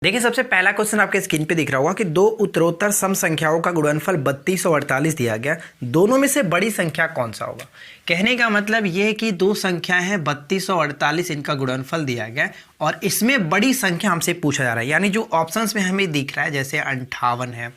देखिए, सबसे पहला क्वेश्चन आपके स्क्रीन पे दिख रहा होगा कि दो उत्तरोत्तर सम संख्याओं का गुणनफल 32 और 48 दिया गया। दोनों में से बड़ी संख्या कौन सा होगा। कहने का मतलब ये है कि दो संख्या है 32 और 48, इनका गुणनफल दिया गया और इसमें बड़ी संख्या हमसे पूछा जा रहा है। यानी जो ऑप्शंस में हमें दिख रहा है जैसे 58 है,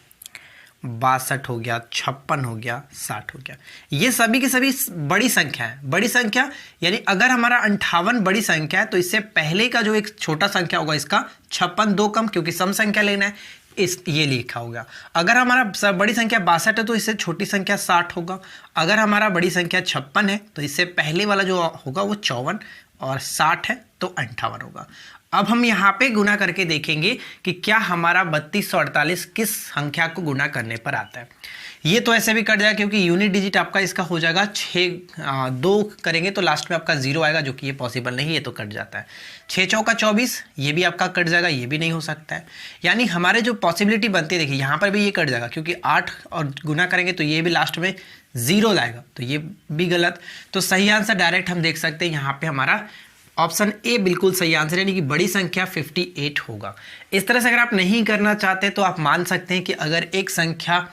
62 हो गया, 56 हो गया, 60 हो गया, ये सभी की सभी बड़ी संख्या है। बड़ी संख्या यानी अगर हमारा 58 बड़ी संख्या है तो इससे पहले का जो एक छोटा संख्या होगा इसका 56 दो कम, क्योंकि सम संख्या लेना है, इस ये लिखा होगा। अगर हमारा बड़ी संख्या 62 है तो इससे छोटी संख्या 60 होगा। अगर हमारा बड़ी संख्या 56 है तो इससे पहले वाला जो होगा वो 54 और 60 है तो 58 होगा। अब हम यहाँ पे गुना करके देखेंगे कि क्या हमारा 32 और 48 किस संख्या को गुना करने पर आता है। ये तो ऐसे भी कट जाएगा क्योंकि यूनिट डिजिट आपका इसका हो जाएगा 2 करेंगे तो लास्ट में आपका 0 आएगा, जो कि ये पॉसिबल नहीं है, ये तो कट जाता है। 6 चौका 24, ये भी आपका कट जाएगा, ये भी नहीं हो सकता है। यानी हमारे जो पॉसिबिलिटी बनती है, देखिए यहाँ पर भी ये कट जाएगा क्योंकि 8 और गुना करेंगे तो ये भी लास्ट में 0 लाएगा, तो ये भी गलत। तो सही आंसर डायरेक्ट हम देख सकते हैं यहाँ पे हमारा ऑप्शन ए बिल्कुल सही आंसर है, यानी कि बड़ी संख्या 58 होगा। इस तरह से अगर आप नहीं करना चाहते तो आप मान सकते हैं कि अगर एक संख्या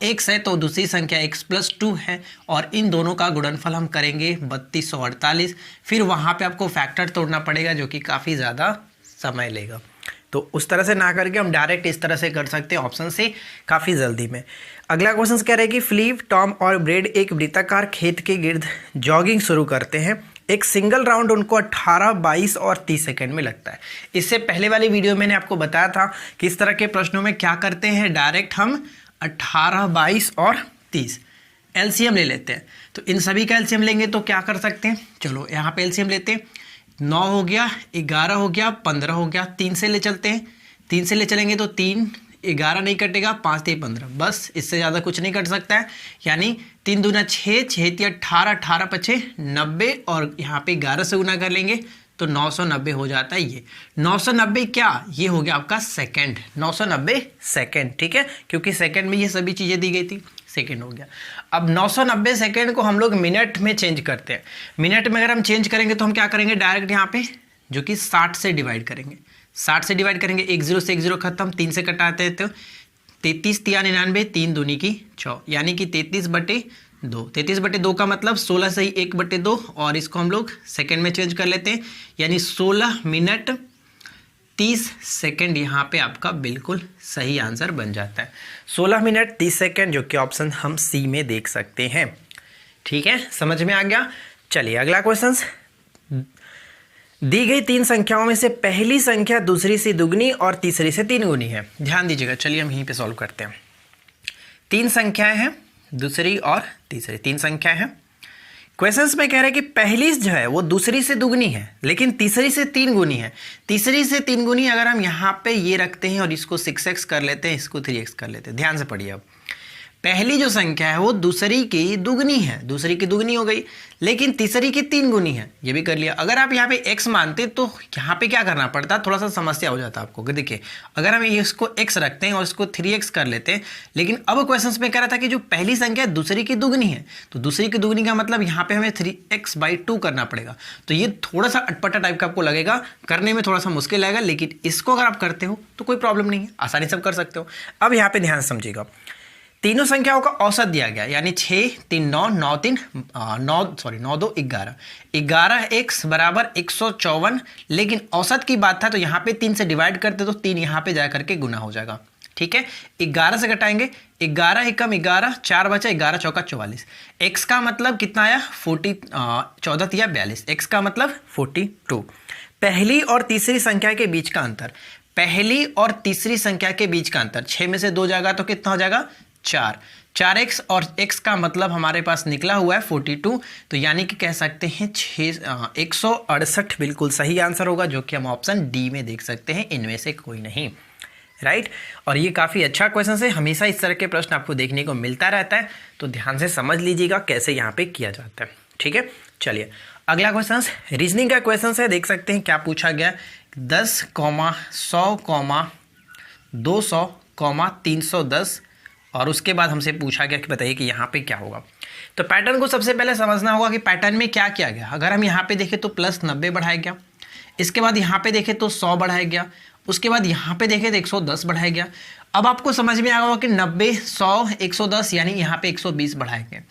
x है तो दूसरी संख्या x+2 है और इन दोनों का गुणनफल हम करेंगे 32 और 48। फिर वहाँ पे आपको फैक्टर तोड़ना पड़ेगा जो कि काफ़ी ज़्यादा समय लेगा। तो उस तरह से ना करके हम डायरेक्ट इस तरह से कर सकते हैं ऑप्शन से काफ़ी जल्दी में। अगला क्वेश्चन कह रहे हैं कि फिलिप, टॉम और ब्रेड एक वृत्ताकार खेत के गिर्द जॉगिंग शुरू करते हैं। एक सिंगल राउंड उनको 18, 22 और 30 सेकंड में लगता है। इससे पहले वाली वीडियो मैंने आपको बताया था कि इस तरह के प्रश्नों में क्या करते हैं, डायरेक्ट हम 18, 22 और 30 एलसीएम ले लेते हैं। तो इन सभी का एलसीएम लेंगे तो क्या कर सकते हैं, चलो यहाँ पे एलसीएम लेते हैं। 9 हो गया, 11 हो गया, 15 हो गया, 3 से ले चलते हैं। 3 से ले चलेंगे तो 3, 11 नहीं कटेगा, 5 3 15, बस इससे ज़्यादा कुछ नहीं कट सकता है। यानी 3 दूना 6, 6 3 18, 18 5 90 और यहाँ पे 11 से गुना कर लेंगे तो 990 हो जाता है। ये 990 क्या, ये हो गया आपका सेकंड, 990 सेकंड, ठीक है, क्योंकि सेकंड में ये सभी चीज़ें दी गई थी, सेकंड हो गया। अब 990 सेकंड को हम लोग मिनट में चेंज करते हैं। मिनट में अगर हम चेंज करेंगे तो हम क्या करेंगे, डायरेक्ट यहाँ पे जो कि 60 से डिवाइड करेंगे। 60 से डिवाइड करेंगे, 1 0 से 1 0 खत्म, 3 से कटाते हैं तो 33 3 99, 3 दूनी की 6, यानी कि 33/2। 33/2 का मतलब 16 से ही 1/2 और इसको हम लोग सेकंड में चेंज कर लेते हैं, यानी 16 मिनट 30 सेकंड यहाँ पे आपका बिल्कुल सही आंसर बन जाता है। 16 मिनट 30 सेकंड, जो कि ऑप्शन हम सी में देख सकते हैं। ठीक है, समझ में आ गया। चलिए अगला क्वेश्चन, दी गई 3 संख्याओं में से पहली संख्या दूसरी से दुगनी और तीसरी से 3 गुनी है। ध्यान दीजिएगा, चलिए हम यहीं पे सॉल्व करते हैं। 3 संख्याएं हैं, दूसरी और तीसरी 3 संख्या है। क्वेश्चंस में कह रहे हैं कि पहली जो है वो दूसरी से दुगनी है लेकिन तीसरी से 3 गुनी है। तीसरी से 3 गुनी अगर हम यहाँ पे ये रखते हैं और इसको 6x कर लेते हैं, इसको 3x कर लेते हैं। ध्यान से पढ़िए, अब पहली जो संख्या है वो दूसरी की दुगनी है, दूसरी की दुगनी हो गई, लेकिन तीसरी की 3 गुनी है, ये भी कर लिया। अगर आप यहाँ पे x मानते तो यहाँ पे क्या करना पड़ता, थोड़ा सा समस्या हो जाता आपको। देखिए अगर हम इसको x रखते हैं और इसको 3x कर लेते हैं, लेकिन अब क्वेश्चंस में कह रहा था कि जो पहली संख्या है दूसरी की दुगनी है, तो दूसरी की दुगनी का मतलब यहाँ पे हमें 3x/2 करना पड़ेगा। तो ये थोड़ा सा अटपटा टाइप का आपको लगेगा, करने में थोड़ा सा मुश्किल लगेगा, लेकिन इसको अगर आप करते हो तो कोई प्रॉब्लम नहीं है, आसानी से कर सकते हो। अब यहाँ पे ध्यान समझिएगा, तीनों संख्याओं का औसत दिया गया, यानी 6 3 9 9 3 9 2 11, 11x बराबर 154, लेकिन औसत की बात था तो यहाँ पे 3 से डिवाइड करते तो 3 यहाँ पे जा करके गुना हो जाएगा। ठीक है, 11 से घटाएंगे, 11 एकम 11, 4 बचा, 11 चौका 44। x का मतलब कितना आया, 14 या 42, x का मतलब 42। पहली और तीसरी संख्या के बीच का अंतर, पहली और तीसरी संख्या के बीच का अंतर 6 में से 2 जाएगा तो कितना हो जाएगा, 4। 4x और x का मतलब हमारे पास निकला हुआ है 42, तो यानी कि कह सकते हैं 168 बिल्कुल सही आंसर होगा, जो कि हम ऑप्शन डी में देख सकते हैं, इनमें से कोई नहीं। राइट, और ये काफ़ी अच्छा क्वेश्चन है, हमेशा इस तरह के प्रश्न आपको देखने को मिलता रहता है, तो ध्यान से समझ लीजिएगा कैसे यहाँ पे किया जाता है। ठीक है, चलिए अगला क्वेश्चन रीजनिंग का क्वेश्चन है, देख सकते हैं क्या पूछा गया। 10, 100, 200, 310 और उसके बाद हमसे पूछा गया कि बताइए कि यहाँ पे क्या होगा। तो पैटर्न को सबसे पहले समझना होगा कि पैटर्न में क्या किया गया। अगर हम यहाँ पे देखें तो +90 बढ़ाया गया, इसके बाद यहाँ पे देखें तो 100 बढ़ाया गया उसके बाद यहाँ पे देखें तो 110 बढ़ाया गया। अब आपको समझ में आया होगा कि 90, 100, 110 यानी यहाँ पे 120 बढ़ाया गया।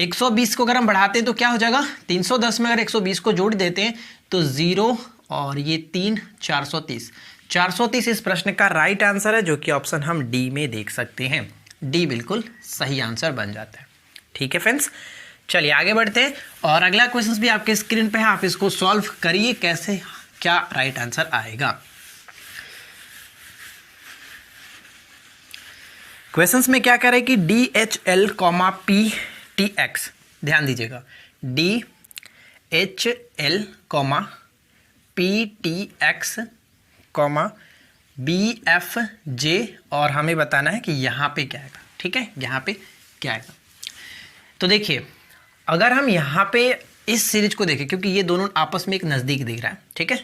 120 को अगर हम बढ़ाते हैं तो क्या हो जाएगा, 310 में अगर 120 को जोड़ देते हैं तो 0 और ये 3, 430। 430 इस प्रश्न का राइट आंसर है, जो कि ऑप्शन हम डी में देख सकते हैं। डी बिल्कुल सही आंसर बन जाता है। ठीक है फ्रेंड्स, चलिए आगे बढ़ते हैं और अगला क्वेश्चन भी आपके स्क्रीन पे है, आप इसको सॉल्व करिए कैसे क्या राइट आंसर आएगा। क्वेश्चंस में क्या कह रहे हैं कि DHL, PTX, ध्यान दीजिएगा, DHL, PTX, BFJ और हमें बताना है कि यहाँ पे क्या आएगा। ठीक है, यहाँ पे क्या आएगा। तो देखिए अगर हम यहाँ पे इस सीरीज को देखें, क्योंकि ये दोनों आपस में एक नज़दीक दिख रहा है, ठीक है,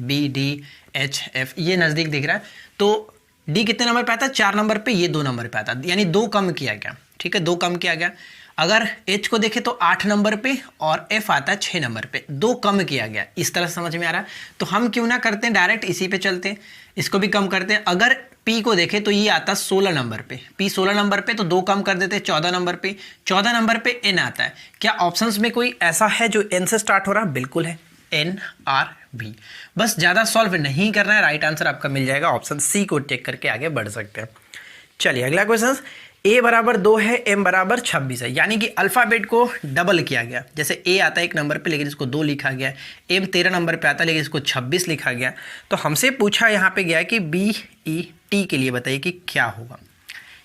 BDHF ये नज़दीक दिख रहा है, तो D कितने नंबर पे आता है, 4 नंबर पे, ये 2 नंबर पे आता है, यानी 2 कम किया गया। ठीक है, 2 कम किया गया। अगर H को देखें तो 8 नंबर पे और F आता है 6 नंबर पे, 2 कम किया गया। इस तरह समझ में आ रहा है, तो हम क्यों ना करते हैं डायरेक्ट इसी पे चलते हैं, इसको भी कम करते हैं। अगर P को देखें तो ये आता है 16 नंबर पे, P 16 नंबर पे, तो 2 कम कर देते हैं 14 नंबर पे। 14 नंबर पे N आता है। क्या ऑप्शंस में कोई ऐसा है जो N से स्टार्ट हो रहा है? बिल्कुल है, NRB। बस ज़्यादा सॉल्व नहीं करना है, राइट आंसर आपका मिल जाएगा। ऑप्शन सी को टेक करके आगे बढ़ सकते हैं। चलिए अगला क्वेश्चन, A बराबर 2 है, M बराबर 26 है, यानी कि अल्फ़ाबेट को डबल किया गया। जैसे A आता है 1 नंबर पे लेकिन इसको 2 लिखा गया, M 13 नंबर पे आता है लेकिन इसको 26 लिखा गया। तो हमसे पूछा यहाँ पे गया है कि BET के लिए बताइए कि क्या होगा।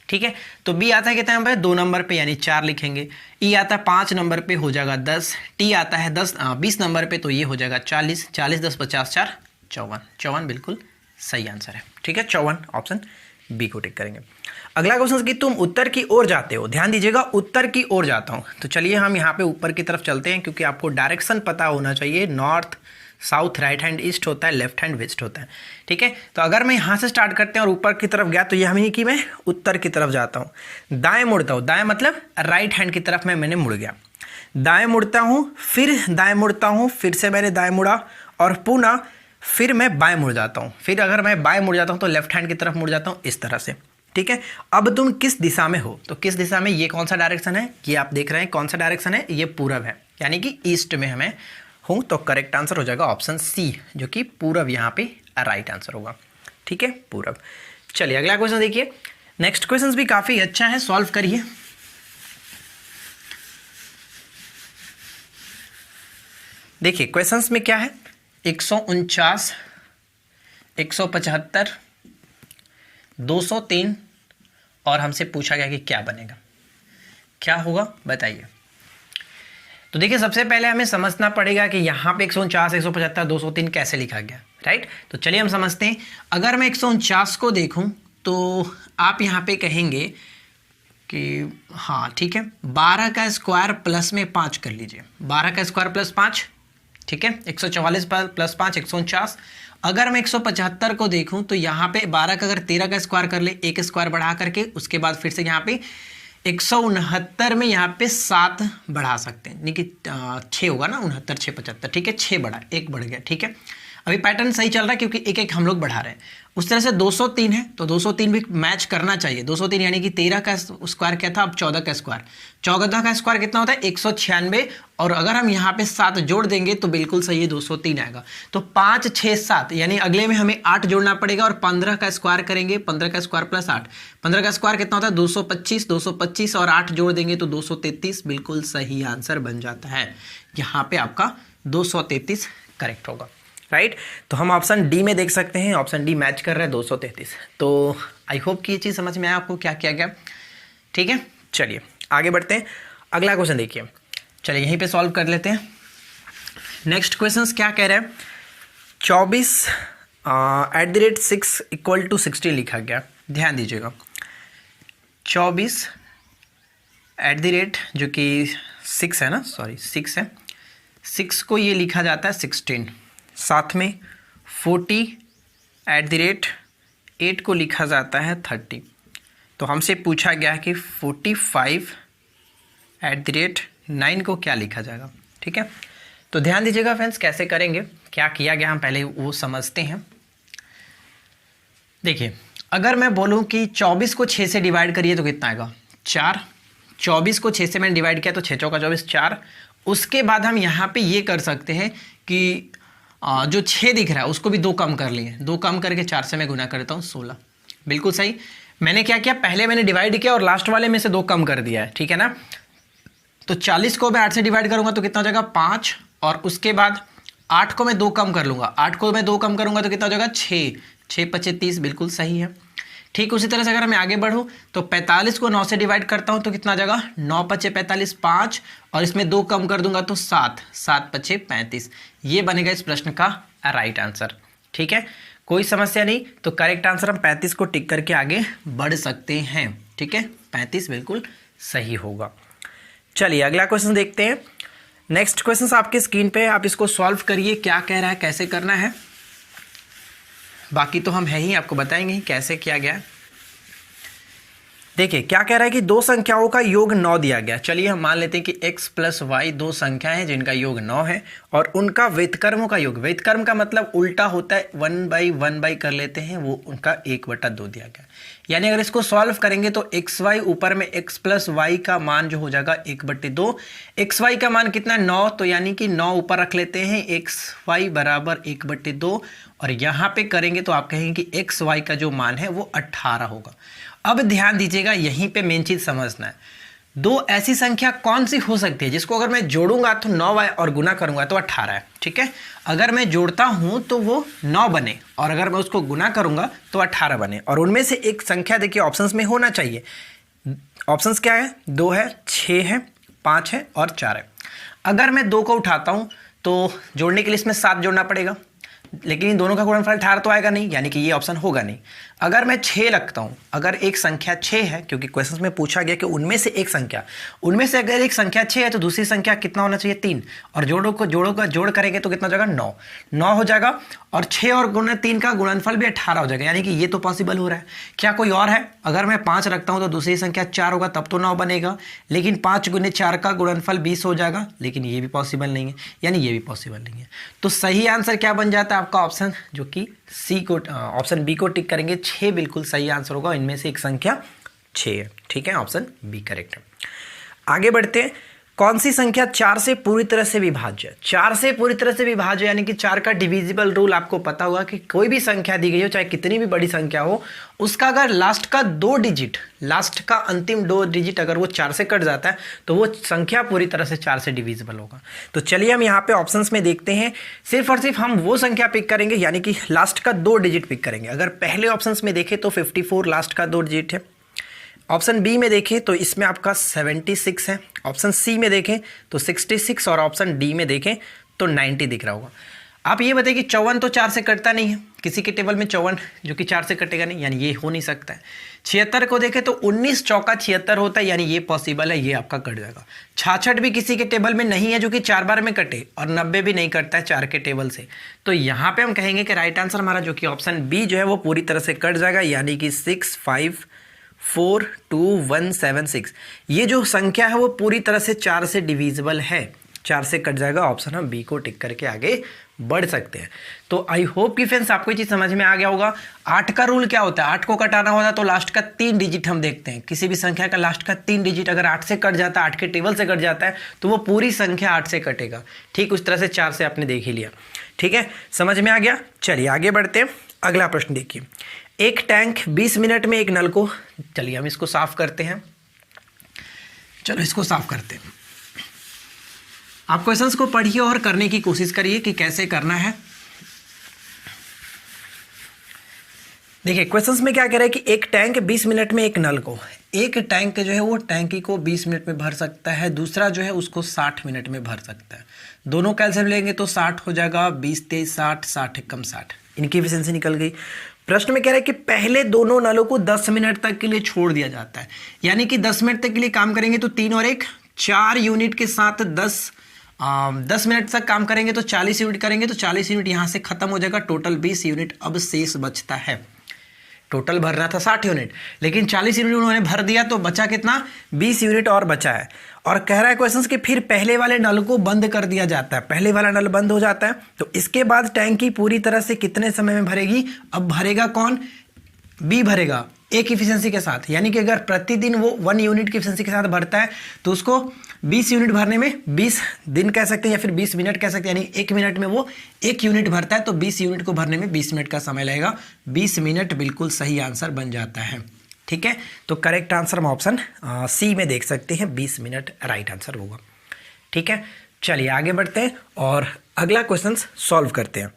ठीक है, तो B आता है कितने नंबर पे, 2 नंबर पे यानी 4 लिखेंगे। E आता है 5 नंबर पे, हो जाएगा 10। T आता है 20 नंबर पे, तो ये हो जाएगा 40। 40 10 50 4 54। 54 बिल्कुल सही आंसर है। ठीक है, 54 ऑप्शन बी को टिक करेंगे। अगला क्वेश्चन कि तुम उत्तर की ओर जाते हो, ध्यान दीजिएगा, उत्तर की ओर जाता हूँ। तो चलिए हम यहाँ पे ऊपर की तरफ चलते हैं, क्योंकि आपको डायरेक्शन पता होना चाहिए। North, south, right hand east होता है, लेफ्ट हैंड वेस्ट होता है। ठीक है, तो अगर मैं यहाँ से स्टार्ट करते हैं और ऊपर की तरफ गया तो ये हमें कि मैं उत्तर की तरफ जाता हूँ। दाएं मुड़ता हूँ, दाएं मतलब राइट हैंड की तरफ मैंने मुड़ गया। दाएं मुड़ता हूँ, फिर दाएं मुड़ता हूँ, फिर से मैंने दाएं मुड़ा और पुनः फिर मैं बाएं मुड़ जाता हूँ। फिर अगर मैं बाएं मुड़ जाता हूँ तो लेफ्ट हैंड की तरफ मुड़ जाता हूँ, इस तरह से। ठीक है, अब तुम किस दिशा में हो, तो किस दिशा में, ये कौन सा डायरेक्शन है, ये आप देख रहे हैं कौन सा डायरेक्शन है, ये पूरब है, यानी कि ईस्ट में हमें हूँ। तो करेक्ट आंसर हो जाएगा ऑप्शन सी, जो कि पूरब यहाँ पे राइट आंसर होगा। ठीक है, पूरब। चलिए अगला क्वेश्चन देखिए। नेक्स्ट क्वेश्चन भी काफ़ी अच्छा है, सॉल्व करिए। देखिए क्वेश्चंस में क्या है, 149, 175, 203 और हमसे पूछा गया कि क्या बनेगा, क्या होगा बताइए। तो देखिए सबसे पहले हमें समझना पड़ेगा कि यहाँ पे 149, 175, 203 कैसे लिखा गया, राइट। तो चलिए हम समझते हैं। अगर मैं 149 को देखूं तो आप यहाँ पे कहेंगे कि हाँ ठीक है, 12 का स्क्वायर प्लस में 5 कर लीजिए, 12 का स्क्वायर प्लस 5, ठीक है, 144 प्लस 5 149। अगर मैं 175 को देखूं तो यहाँ पे 12 का अगर 13 का स्क्वायर कर ले, एक स्क्वायर बढ़ा करके, उसके बाद फिर से यहाँ पे 169 में यहाँ पे 7 बढ़ा सकते हैं, यानी कि 6 होगा ना, 69 6 75, ठीक है, 6 बढ़ा, 1 बढ़ गया। ठीक है, अभी पैटर्न सही चल रहा है क्योंकि एक एक हम लोग बढ़ा रहे हैं। उस तरह से 203 है तो 203 भी मैच करना चाहिए। 203 यानी कि 13 का स्क्वायर क्या था, अब 14 का स्क्वायर, 14 का स्क्वायर कितना होता है 196, और अगर हम यहाँ पे 7 जोड़ देंगे तो बिल्कुल सही है 203 आएगा। तो 5 6 7 यानी अगले में हमें 8 जोड़ना पड़ेगा और 15 का स्क्वायर करेंगे, 15 का स्क्वायर प्लस 8, 15 का स्क्वायर कितना होता है 225, 225 और 8 जोड़ देंगे तो 233 बिल्कुल सही आंसर बन जाता है। यहाँ पे आपका 233 करेक्ट होगा, राइट। तो हम ऑप्शन डी में देख सकते हैं, ऑप्शन डी मैच कर रहा है 233। तो आई होप कि ये चीज़ समझ में आया आपको क्या किया गया। ठीक है, चलिए आगे बढ़ते हैं। अगला क्वेश्चन देखिए, चलिए यहीं पे सॉल्व कर लेते हैं। नेक्स्ट क्वेश्चन क्या कह रहे हैं, 24 @ 6 = 60 लिखा गया। ध्यान दीजिएगा, 24 @ जो कि 6 है ना, सॉरी 6 है, 6 को ये लिखा जाता है 16, साथ में 40 @ 8 को लिखा जाता है 30। तो हमसे पूछा गया है कि 45 @ 9 को क्या लिखा जाएगा। ठीक है, तो ध्यान दीजिएगा फ्रेंड्स, कैसे करेंगे, क्या किया गया हम पहले वो समझते हैं। देखिए, अगर मैं बोलूं कि 24 को 6 से डिवाइड करिए तो कितना आएगा? 4। 24 को 6 से मैंने डिवाइड किया तो 6 चौका 24, 4। उसके बाद हम यहाँ पे ये कर सकते हैं कि जो 6 दिख रहा है उसको भी 2 कम कर लिए, 2 कम करके 4 से मैं गुना करता हूँ, 16। बिल्कुल सही। मैंने क्या किया, पहले मैंने डिवाइड किया और लास्ट वाले में से 2 कम कर दिया है, ठीक है ना। तो 40 को मैं 8 से डिवाइड करूंगा तो कितना हो जाएगा? 5। और उसके बाद 8 को मैं 2 कम कर लूंगा, 8 को मैं 2 कम करूंगा तो कितना हो जाएगा? 6। 6 पचे 30, बिल्कुल सही है। ठीक उसी तरह से अगर मैं आगे बढ़ूं तो 45 को 9 से डिवाइड करता हूं तो कितना आ जाएगा? 9 पचे 45, 5 और इसमें 2 कम कर दूंगा तो 7। 7 पचे 35। ये बनेगा इस प्रश्न का राइट आंसर। ठीक है, कोई समस्या नहीं। तो करेक्ट आंसर हम 35 को टिक करके आगे बढ़ सकते हैं। ठीक है, 35 बिल्कुल सही होगा। चलिए अगला क्वेश्चन देखते हैं। नेक्स्ट क्वेश्चन आपके स्क्रीन पे, आप इसको सॉल्व करिए, क्या कह रहा है, कैसे करना है। बाकी तो हम है ही, आपको बताएंगे ही कैसे किया गया है। देखिए क्या कह रहा है कि 2 संख्याओं का योग 9 दिया गया। चलिए हम मान लेते हैं कि x प्लस वाई 2 संख्याएं हैं जिनका योग 9 है और उनका व्युत्क्रमों का योग, व्युत्क्रम का मतलब उल्टा होता है, 1/1 कर लेते हैं, वो उनका 1/2 दिया गया। यानी अगर इसको सॉल्व करेंगे तो एक्स वाई ऊपर में x प्लस वाई का मान जो हो जाएगा 1/2। एक्स वाई का मान कितना? 9, तो यानी कि 9 ऊपर रख लेते हैं, एक्स वाई बराबर 1/2 और यहाँ पे करेंगे तो आप कहेंगे कि एक्स वाई का जो मान है वो 18 होगा। अब ध्यान दीजिएगा, यहीं पे मेन चीज समझना है। 2 ऐसी संख्या कौन सी हो सकती है जिसको अगर मैं जोड़ूंगा तो 9 आए और गुना करूंगा तो 18 है। ठीक है, अगर मैं जोड़ता हूं तो वो 9 बने और अगर मैं उसको गुना करूंगा तो 18 बने। और उनमें से एक संख्या देखिए ऑप्शंस में होना चाहिए। ऑप्शंस क्या है? 2 है, 6 है, 5 है और 4 है। अगर मैं 2 को उठाता हूं तो जोड़ने के लिए इसमें 7 जोड़ना पड़ेगा, लेकिन इन दोनों का गुणनफल 18 तो आएगा नहीं, यानी कि ये ऑप्शन होगा नहीं। अगर मैं 6 रखता हूं, अगर एक संख्या 6 है, क्योंकि क्वेश्चन में पूछा गया कि उनमें से एक संख्या, उनमें से अगर एक संख्या 6 है तो दूसरी संख्या कितना होना चाहिए? 3। और जोड़ करेंगे तो कितना हो जाएगा? 9 हो जाएगा। और 6 और 3 का गुणनफल भी 18 हो जाएगा, यानी कि ये तो पॉसिबल हो रहा है। क्या कोई और है? अगर मैं 5 रखता हूं तो दूसरी संख्या 4 होगा, तब तो 9 बनेगा, लेकिन 5 गुने 4 का गुणनफल 20 हो जाएगा, लेकिन ये भी पॉसिबल नहीं है, यानी ये भी पॉसिबल नहीं है। तो सही आंसर क्या बन जाता है आपका? ऑप्शन जो कि सी को, ऑप्शन बी को टिक करेंगे। 6 बिल्कुल सही आंसर होगा, इनमें से एक संख्या 6 है। ठीक है, ऑप्शन बी करेक्ट है। आगे बढ़ते हैं। कौन सी संख्या 4 से पूरी तरह से विभाज्य? 4 से पूरी तरह से विभाज्य यानी कि 4 का डिविजिबल रूल आपको पता होगा कि कोई भी संख्या दी गई हो, चाहे कितनी भी बड़ी संख्या हो, उसका अगर लास्ट का 2 डिजिट, लास्ट का अंतिम 2 डिजिट अगर वो 4 से कट जाता है तो वो संख्या पूरी तरह से 4 से डिविजिबल होगा। तो चलिए हम यहाँ पे ऑप्शंस में देखते हैं। सिर्फ और सिर्फ हम वो संख्या पिक करेंगे, यानी कि लास्ट का 2 डिजिट पिक करेंगे। अगर पहले ऑप्शंस में देखें तो 54 लास्ट का 2 डिजिट है। ऑप्शन बी में देखें तो इसमें आपका 76 है। ऑप्शन सी में देखें तो 66 और ऑप्शन डी में देखें तो 90 दिख रहा होगा। आप ये बताइए कि 54 तो 4 से कटता नहीं है, किसी के टेबल में 54 जो कि 4 से कटेगा नहीं, यानी ये हो नहीं सकता है। 76 को देखें तो 19 चौका 76 होता है, यानी ये पॉसिबल है, ये आपका कट जाएगा। 66 भी किसी के टेबल में नहीं है जो कि 4 बार में कटे, और 90 भी नहीं कटता है 4 के टेबल से। तो यहाँ पे हम कहेंगे कि राइट आंसर हमारा जो कि ऑप्शन बी जो है वो पूरी तरह से कट जाएगा, यानी कि 6542176 ये जो संख्या है वो पूरी तरह से 4 से डिविजिबल है, 4 से कट जाएगा। ऑप्शन हम बी को टिक करके आगे बढ़ सकते हैं। तो आई होप कि फ्रेंड्स आपको ये चीज समझ में आ गया होगा। 8 का रूल क्या होता है? 8 को कटाना होता है तो लास्ट का 3 डिजिट हम देखते हैं। किसी भी संख्या का लास्ट का 3 डिजिट अगर 8 से कट जाता है, 8 के टेबल से कट जाता है, तो वो पूरी संख्या 8 से कटेगा। ठीक उस तरह से 4 से आपने देख ही लिया। ठीक है, समझ में आ गया। चलिए आगे बढ़ते हैं। अगला प्रश्न देखिए। एक टैंक 20 मिनट में एक नल को, चलिए हम इसको साफ करते हैं। चलो इसको साफ करते हैं। आप क्वेश्चंस को पढ़िए और करने की कोशिश करिए कि कैसे करना है। देखिए क्वेश्चंस में क्या कह रहा है कि एक टैंक 20 मिनट में एक नल को, एक टैंक जो है वो टैंकी को 20 मिनट में भर सकता है, दूसरा जो है उसको 60 मिनट में भर सकता है। दोनों कैलकुलेट लेंगे तो 60 हो जाएगा, 20 23 60, 60 कम 60, इनकी एफिशिएंसी निकल गई। प्रश्न में कह रहा है कि पहले दोनों नलों को 10 मिनट तक के लिए छोड़ दिया जाता है, यानी कि 10 मिनट तक के लिए काम करेंगे तो 3 और 1 4 यूनिट के साथ 10 मिनट तक काम करेंगे तो 40 यूनिट करेंगे तो 40 यूनिट यहाँ से खत्म हो जाएगा, टोटल 20 यूनिट अब शेष बचता है। टोटल भरना था 60 यूनिट, लेकिन 40 यूनिट उन्होंने भर दिया तो बचा कितना? 20 यूनिट और बचा है। और कह रहा है क्वेश्चन कि फिर पहले वाले नल को बंद कर दिया जाता है, पहले वाला नल बंद हो जाता है, तो इसके बाद टैंकी पूरी तरह से कितने समय में भरेगी? अब भरेगा कौन? बी भरेगा एक इफिशियंसी के साथ, यानी कि अगर प्रतिदिन वो 1 यूनिट की इफिशियंसी के साथ भरता है तो उसको 20 यूनिट भरने में 20 दिन कह सकते हैं या फिर 20 मिनट कह सकते हैं, यानी 1 मिनट में वो 1 यूनिट भरता है तो 20 यूनिट को भरने में 20 मिनट का समय लगेगा। 20 मिनट बिल्कुल सही आंसर बन जाता है। ठीक है, तो करेक्ट आंसर हम ऑप्शन सी में देख सकते हैं, 20 मिनट राइट आंसर होगा। ठीक है, चलिए आगे बढ़ते हैं और अगला क्वेश्चन सॉल्व करते हैं।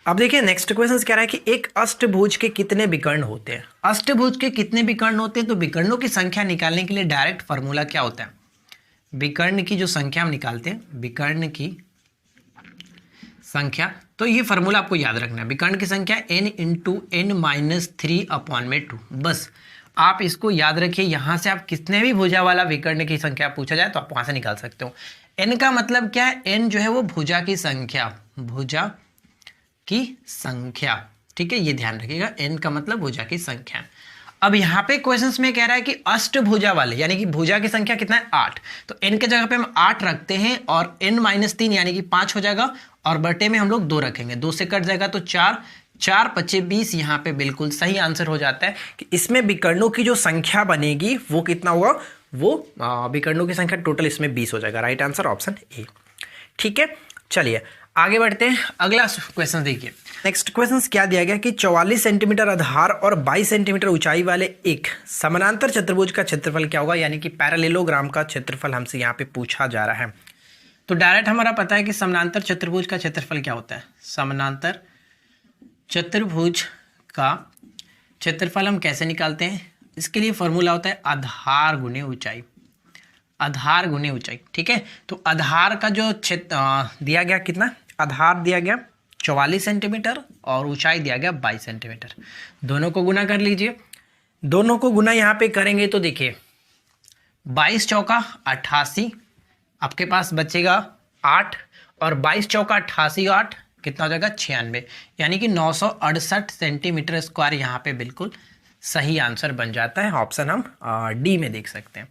अब देखिए नेक्स्ट क्वेश्चन कह रहा है कि एक अष्टभुज के कितने विकर्ण होते हैं। अष्टभुज के कितने विकर्ण होते हैं, तो विकर्णों की संख्या निकालने के लिए डायरेक्ट फॉर्मूला क्या होता है, विकर्ण की जो संख्या हम निकालते हैं, विकर्ण की संख्या, तो ये फॉर्मूला आपको याद रखना है, विकर्ण की संख्या n × n-3/2। बस आप इसको याद रखिए, यहाँ से आप कितने भी भुजा वाला विकर्ण की संख्या पूछा जाए तो आप वहाँ से निकाल सकते हो। n का मतलब क्या है, n जो है वो भुजा की संख्या, भुजा की संख्या। ठीक है, ये ध्यान रखिएगा, n का मतलब भुजा की संख्या। अब यहाँ पे क्वेश्चंस में कह रहा है कि अष्टभुजा वाले, यानी कि भुजा की संख्या कितना है 8, तो n के जगह पे हम 8 रखते हैं और n-3 यानी कि 5 हो जाएगा और बटे में हम लोग 2 रखेंगे, 2 से कट जाएगा तो 4, 4 × 20। यहाँ पे बिल्कुल सही आंसर हो जाता है कि इसमें विकर्णों की जो संख्या बनेगी वो कितना होगा, वो विकर्णों की संख्या टोटल इसमें 20 हो जाएगा। Right answer option A. ठीक है, चलिए आगे बढ़ते हैं, अगला क्वेश्चन देखिए। नेक्स्ट क्वेश्चन क्या दिया गया कि 44 सेंटीमीटर आधार और 22 सेंटीमीटर ऊंचाई वाले एक समानांतर चतुर्भुज का क्षेत्रफल क्या होगा, यानी कि पैरेललोग्राम का क्षेत्रफल हमसे यहाँ पे पूछा जा रहा है। तो डायरेक्ट हमारा पता है कि समानांतर चतुर्भुज का क्षेत्रफल क्या होता है, समानांतर चतुर्भुज का क्षेत्रफल हम कैसे निकालते हैं, इसके लिए फॉर्मूला होता है आधार गुणे ऊंचाई, आधार गुणे ऊंचाई। ठीक है, तो आधार का जो क्षेत्र दिया गया, कितना आधार दिया गया 44 सेंटीमीटर और ऊंचाई दिया गया 22 सेंटीमीटर, दोनों को गुना कर लीजिए। दोनों को गुना यहाँ पे करेंगे तो देखिए 22 चौका 88, आपके पास बचेगा 8 और 22 चौका 88 और 8 कितना हो जाएगा 96, यानी कि 968 सेंटीमीटर स्क्वायर यहाँ पे बिल्कुल सही आंसर बन जाता है। ऑप्शन हम डी में देख सकते हैं।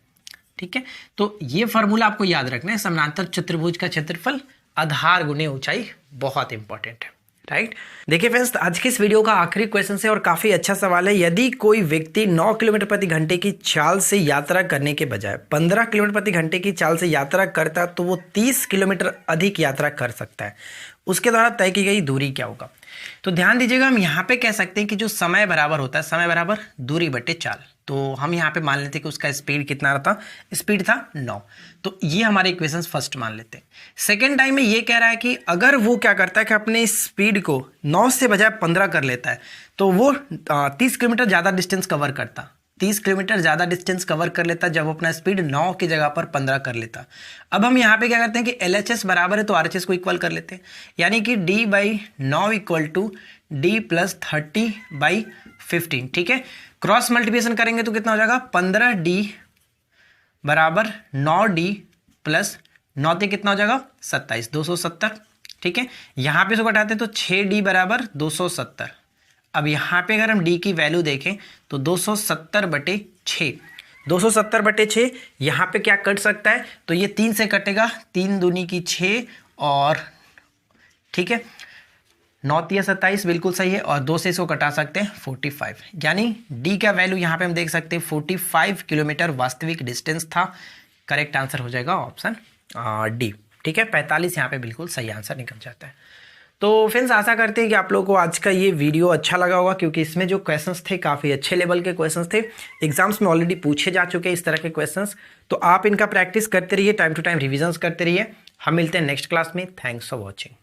ठीक है, तो ये फॉर्मूला आपको याद रखना है, समानांतर चतुर्भुज का क्षेत्रफल आधार गुणे ऊंचाई, बहुत इंपॉर्टेंट है। राइट, देखिए फ्रेंड्स, आज की इस वीडियो का आखिरी क्वेश्चन है और काफी अच्छा सवाल है। यदि कोई व्यक्ति 9 किलोमीटर प्रति घंटे की चाल से यात्रा करने के बजाय 15 किलोमीटर प्रति घंटे की चाल से यात्रा करता है तो वो 30 किलोमीटर अधिक यात्रा कर सकता है, उसके द्वारा तय की गई दूरी क्या होगा। तो ध्यान दीजिएगा, हम यहाँ पे कह सकते हैं कि जो समय बराबर होता है, समय बराबर दूरी बटे चाल, तो हम यहाँ पे मान लेते हैं कि उसका स्पीड कितना रहता, स्पीड था 9, तो ये हमारे इक्वेशन फर्स्ट मान लेते हैं। सेकेंड टाइम में ये कह रहा है कि अगर वो क्या करता है कि अपने स्पीड को 9 से बजाय 15 कर लेता है तो वो 30 किलोमीटर ज़्यादा डिस्टेंस कवर करता, 30 किलोमीटर ज़्यादा डिस्टेंस कवर कर लेता जब अपना स्पीड 9 की जगह पर 15 कर लेता। अब हम यहाँ पे क्या करते हैं कि LHS बराबर है तो RHS को इक्वल कर लेते हैं, यानी कि D/9 = D + 30/15। ठीक है, क्रॉस मल्टीप्लिकेशन करेंगे तो कितना हो जाएगा 15D = 9D + 9 से कितना हो जाएगा 27, 270। ठीक है, यहाँ पे इसको घटाते हैं तो 6D = 270। अब यहाँ पे अगर हम D की वैल्यू देखें तो 270/6, 270/6 यहाँ पे क्या कट सकता है, तो ये 3 से कटेगा, 3 दूनी की 6 और ठीक है 9 × 27 बिल्कुल सही है, और 2 से इसको कटा सकते हैं 45, यानी D का वैल्यू यहाँ पे हम देख सकते हैं 45 किलोमीटर वास्तविक डिस्टेंस था। करेक्ट आंसर हो जाएगा ऑप्शन डी। ठीक है, 45 यहाँ पे बिल्कुल सही आंसर निकल जाता है। तो फ्रेंड्स, आशा करते हैं कि आप लोगों को आज का ये वीडियो अच्छा लगा होगा, क्योंकि इसमें जो क्वेश्चंस थे काफ़ी अच्छे लेवल के क्वेश्चंस थे, एग्जाम्स में ऑलरेडी पूछे जा चुके हैं इस तरह के क्वेश्चंस। तो आप इनका प्रैक्टिस करते रहिए, टाइम टू टाइम रिविजन्स करते रहिए। हम मिलते हैं नेक्स्ट क्लास में। Thanks for watching.